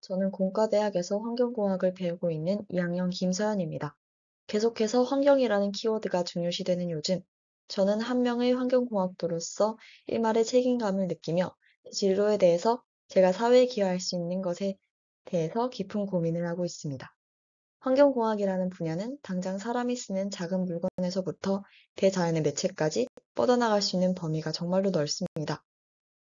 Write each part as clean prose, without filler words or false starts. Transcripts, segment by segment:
저는 공과대학에서 환경공학을 배우고 있는 2학년 김서연입니다. 계속해서 환경이라는 키워드가 중요시되는 요즘, 저는 한 명의 환경공학도로서 일말의 책임감을 느끼며 진로에 대해서 제가 사회에 기여할 수 있는 것에 대해서 깊은 고민을 하고 있습니다. 환경공학이라는 분야는 당장 사람이 쓰는 작은 물건에서부터 대자연의 매체까지 뻗어나갈 수 있는 범위가 정말로 넓습니다.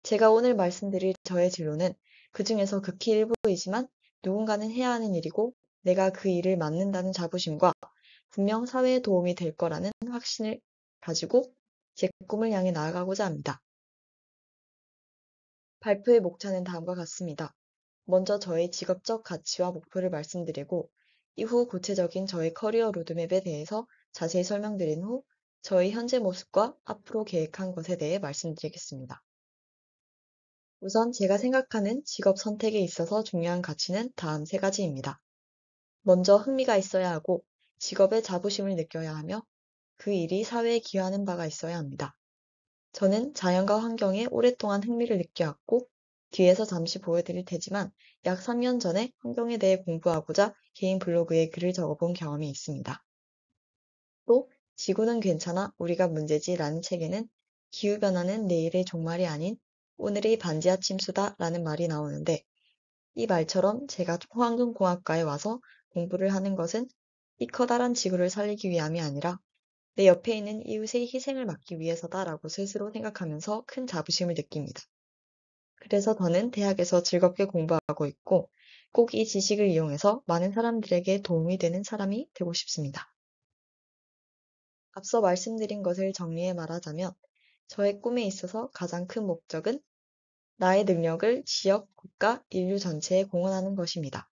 제가 오늘 말씀드릴 저의 진로는 그중에서 극히 일부이지만 누군가는 해야 하는 일이고 내가 그 일을 맡는다는 자부심과 분명 사회에 도움이 될 거라는 확신을 가지고 제 꿈을 향해 나아가고자 합니다. 발표의 목차는 다음과 같습니다. 먼저 저의 직업적 가치와 목표를 말씀드리고 이후 구체적인 저의 커리어 로드맵에 대해서 자세히 설명드린 후 저의 현재 모습과 앞으로 계획한 것에 대해 말씀드리겠습니다. 우선 제가 생각하는 직업 선택에 있어서 중요한 가치는 다음 세 가지입니다. 먼저 흥미가 있어야 하고 직업에 자부심을 느껴야 하며 그 일이 사회에 기여하는 바가 있어야 합니다. 저는 자연과 환경에 오랫동안 흥미를 느껴왔고 뒤에서 잠시 보여드릴 테지만 약 3년 전에 환경에 대해 공부하고자 개인 블로그에 글을 적어본 경험이 있습니다. 또 지구는 괜찮아 우리가 문제지 라는 책에는 기후변화는 내일의 종말이 아닌 오늘의 반지하 침수다 라는 말이 나오는데 이 말처럼 제가 환경공학과에 와서 공부를 하는 것은 이 커다란 지구를 살리기 위함이 아니라 내 옆에 있는 이웃의 희생을 막기 위해서다라고 스스로 생각하면서 큰 자부심을 느낍니다. 그래서 저는 대학에서 즐겁게 공부하고 있고 꼭 이 지식을 이용해서 많은 사람들에게 도움이 되는 사람이 되고 싶습니다. 앞서 말씀드린 것을 정리해 말하자면 저의 꿈에 있어서 가장 큰 목적은 나의 능력을 지역, 국가, 인류 전체에 공헌하는 것입니다.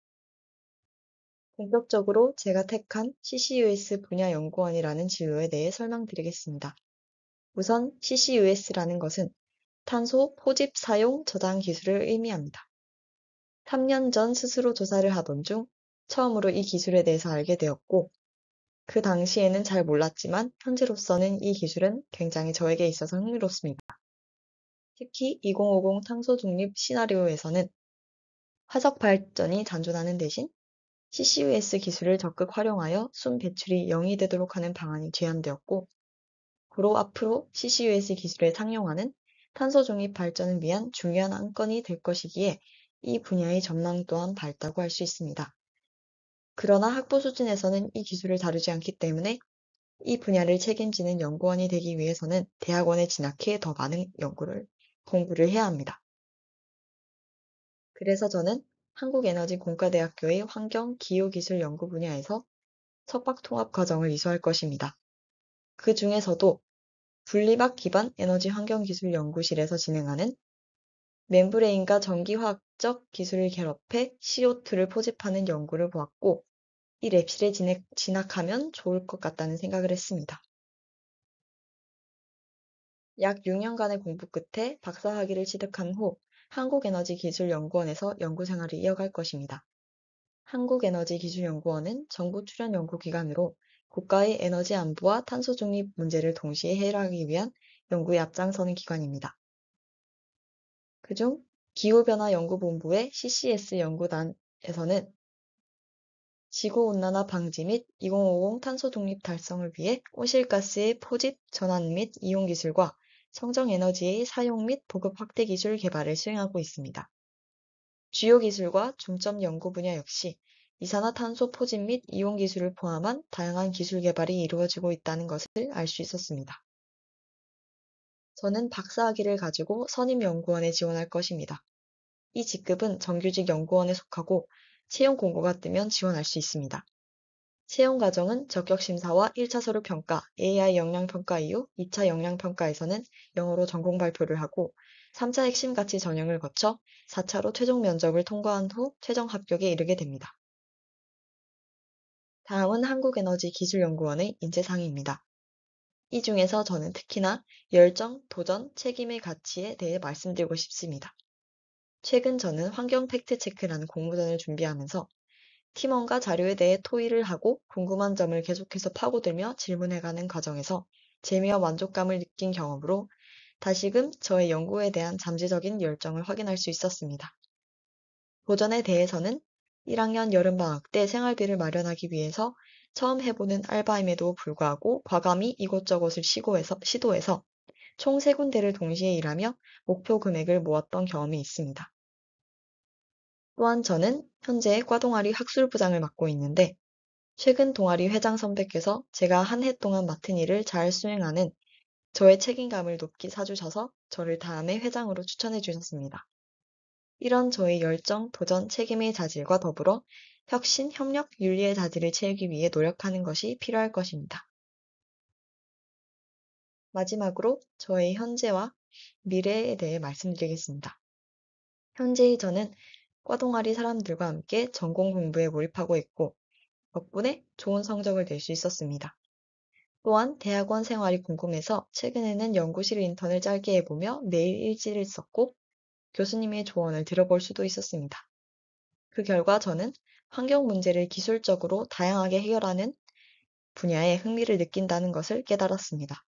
본격적으로 제가 택한 CCUS 분야 연구원이라는 진로에 대해 설명드리겠습니다. 우선 CCUS라는 것은 탄소 포집 사용 저장 기술을 의미합니다. 3년 전 스스로 조사를 하던 중 처음으로 이 기술에 대해서 알게 되었고 그 당시에는 잘 몰랐지만 현재로서는 이 기술은 굉장히 저에게 있어서 흥미롭습니다. 특히 2050 탄소 중립 시나리오에서는 화석 발전이 잔존하는 대신 CCUS 기술을 적극 활용하여 순 배출이 0이 되도록 하는 방안이 제안되었고, 고로 앞으로 CCUS 기술을 상용하는 탄소 중립 발전을 위한 중요한 안건이 될 것이기에 이 분야의 전망 또한 밝다고 할 수 있습니다. 그러나 학부 수준에서는 이 기술을 다루지 않기 때문에 이 분야를 책임지는 연구원이 되기 위해서는 대학원에 진학해 더 많은 공부를 해야 합니다. 그래서 저는 한국에너지공과대학교의 환경-기후기술 연구 분야에서 석박 통합 과정을 이수할 것입니다. 그 중에서도 분리막 기반 에너지 환경기술 연구실에서 진행하는 멤브레인과 전기화학적 기술을 결합해 CO2를 포집하는 연구를 보았고, 이 랩실에 진학하면 좋을 것 같다는 생각을 했습니다. 약 6년간의 공부 끝에 박사학위를 취득한 후 한국에너지기술연구원에서 연구생활을 이어갈 것입니다. 한국에너지기술연구원은 정부 출연 연구기관으로 국가의 에너지 안보와 탄소 중립 문제를 동시에 해결하기 위한 연구에 앞장서는 기관입니다. 그중 기후변화연구본부의 CCS 연구단에서는 지구온난화 방지 및 2050 탄소 중립 달성을 위해 온실가스의 포집, 전환 및 이용 기술과 청정에너지의 사용 및 보급 확대 기술 개발을 수행하고 있습니다. 주요 기술과 중점 연구 분야 역시 이산화탄소 포집 및 이용 기술을 포함한 다양한 기술 개발이 이루어지고 있다는 것을 알 수 있었습니다. 저는 박사학위를 가지고 선임연구원에 지원할 것입니다. 이 직급은 정규직 연구원에 속하고 채용 공고가 뜨면 지원할 수 있습니다. 채용 과정은 적격 심사와 1차 서류 평가, AI 역량 평가 이후 2차 역량 평가에서는 영어로 전공 발표를 하고 3차 핵심 가치 전형을 거쳐 4차로 최종 면접을 통과한 후 최종 합격에 이르게 됩니다. 다음은 한국에너지기술연구원의 인재상입니다. 이 중에서 저는 특히나 열정, 도전, 책임의 가치에 대해 말씀드리고 싶습니다. 최근 저는 환경 팩트체크라는 공모전을 준비하면서 팀원과 자료에 대해 토의를 하고 궁금한 점을 계속해서 파고들며 질문해가는 과정에서 재미와 만족감을 느낀 경험으로 다시금 저의 연구에 대한 잠재적인 열정을 확인할 수 있었습니다. 도전에 대해서는 1학년 여름방학 때 생활비를 마련하기 위해서 처음 해보는 알바임에도 불구하고 과감히 이곳저곳을 시도해서 총 3군데를 동시에 일하며 목표 금액을 모았던 경험이 있습니다. 또한 저는 현재 과동아리 학술부장을 맡고 있는데 최근 동아리 회장 선배께서 제가 한 해 동안 맡은 일을 잘 수행하는 저의 책임감을 높이 사주셔서 저를 다음에 회장으로 추천해 주셨습니다. 이런 저의 열정, 도전, 책임의 자질과 더불어 혁신, 협력, 윤리의 자질을 채우기 위해 노력하는 것이 필요할 것입니다. 마지막으로 저의 현재와 미래에 대해 말씀드리겠습니다. 현재의 저는 과동아리 사람들과 함께 전공 공부에 몰입하고 있고 덕분에 좋은 성적을 낼 수 있었습니다. 또한 대학원 생활이 궁금해서 최근에는 연구실 인턴을 짧게 해보며 매일 일지를 썼고 교수님의 조언을 들어볼 수도 있었습니다. 그 결과 저는 환경 문제를 기술적으로 다양하게 해결하는 분야에 흥미를 느낀다는 것을 깨달았습니다.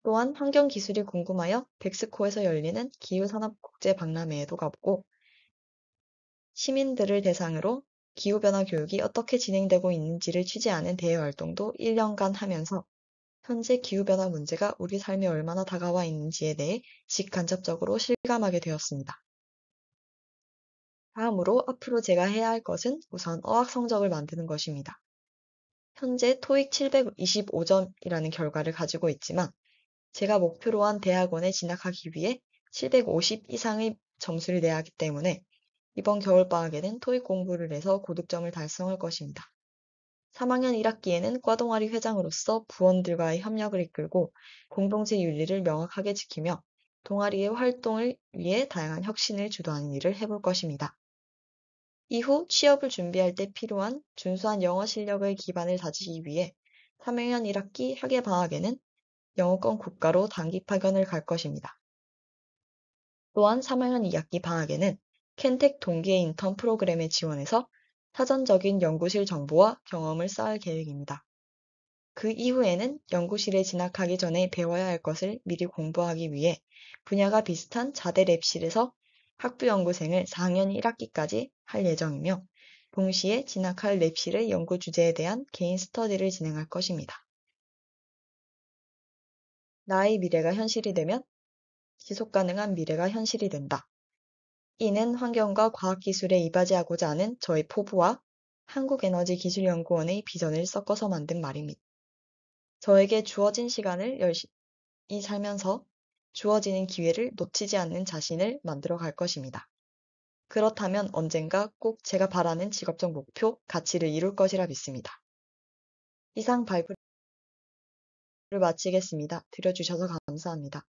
또한 환경 기술이 궁금하여 백스코에서 열리는 기후산업 국제박람회에도 가보고 시민들을 대상으로 기후변화 교육이 어떻게 진행되고 있는지를 취재하는 대외 활동도 1년간 하면서 현재 기후변화 문제가 우리 삶에 얼마나 다가와 있는지에 대해 직간접적으로 실감하게 되었습니다. 다음으로 앞으로 제가 해야 할 것은 우선 어학 성적을 만드는 것입니다. 현재 토익 725점이라는 결과를 가지고 있지만 제가 목표로 한 대학원에 진학하기 위해 750 이상의 점수를 내야 하기 때문에 이번 겨울방학에는 토익 공부를 해서 고득점을 달성할 것입니다. 3학년 1학기에는 과동아리 회장으로서 부원들과의 협력을 이끌고 공동체 윤리를 명확하게 지키며 동아리의 활동을 위해 다양한 혁신을 주도하는 일을 해볼 것입니다. 이후 취업을 준비할 때 필요한 준수한 영어 실력의 기반을 다지기 위해 3학년 1학기 학예방학에는 영어권 국가로 단기 파견을 갈 것입니다. 또한 3학년 2학기 방학에는 켄텍 동기의 인턴 프로그램에 지원해서 사전적인 연구실 정보와 경험을 쌓을 계획입니다. 그 이후에는 연구실에 진학하기 전에 배워야 할 것을 미리 공부하기 위해 분야가 비슷한 자대 랩실에서 학부연구생을 4학년 1학기까지 할 예정이며 동시에 진학할 랩실의 연구 주제에 대한 개인 스터디를 진행할 것입니다. 나의 미래가 현실이 되면 지속가능한 미래가 현실이 된다. 이는 환경과 과학기술에 이바지하고자 하는 저의 포부와 한국에너지기술연구원의 비전을 섞어서 만든 말입니다. 저에게 주어진 시간을 열심히 살면서 주어지는 기회를 놓치지 않는 자신을 만들어 갈 것입니다. 그렇다면 언젠가 꼭 제가 바라는 직업적 목표, 가치를 이룰 것이라 믿습니다. 이상 발표를 마치겠습니다. 들어주셔서 감사합니다.